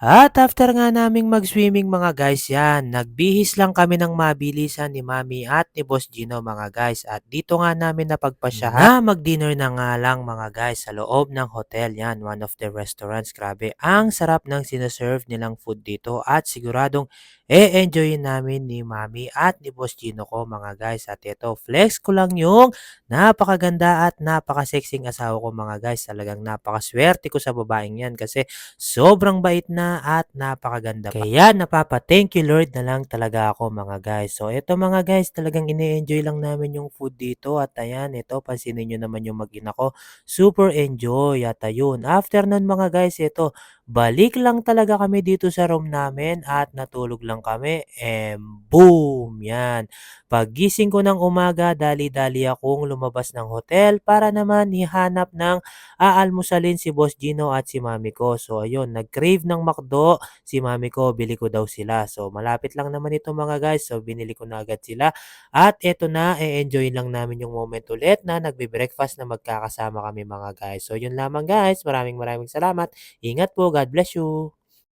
At after nga naming mag-swimming mga guys, yan, nagbihis lang kami ng mabilisan ni Mami at ni Boss Gino mga guys. At dito nga namin napagpasyahan na mag-dinner na nga lang mga guys sa loob ng hotel. Yan, one of the restaurants. Grabe, ang sarap ng sineserve nilang food dito at siguradong enjoyin namin ni Mami at ni Boss Gino ko mga guys. At ito, flex ko lang yung napakaganda at napaka-sexing asawa ko mga guys. Talagang napakaswerte ko sa babaeng yan kasi sobrang bait na at napakaganda pa. Kaya napapa-thank you Lord na lang talaga ako mga guys. So eto mga guys, talagang ini-enjoy lang namin yung food dito at ayan, ito pansinin nyo naman yung mag-ina ko. Super enjoy at ayun. After nun mga guys, ito, balik lang talaga kami dito sa room namin at natulog lang kami. And boom! Yan. Paggising ko ng umaga, dali-dali akong lumabas ng hotel para naman ihanap ng aalmusalin si Boss Gino at si mami ko. So ayun, nag-crave ng McDo si mami ko, bili ko daw sila. So malapit lang naman ito mga guys. So binili ko na agad sila. At eto na, enjoy lang namin yung moment ulit na nagbe-breakfast na magkakasama kami mga guys. So yun lamang guys. Maraming salamat. Ingat po. God bless you.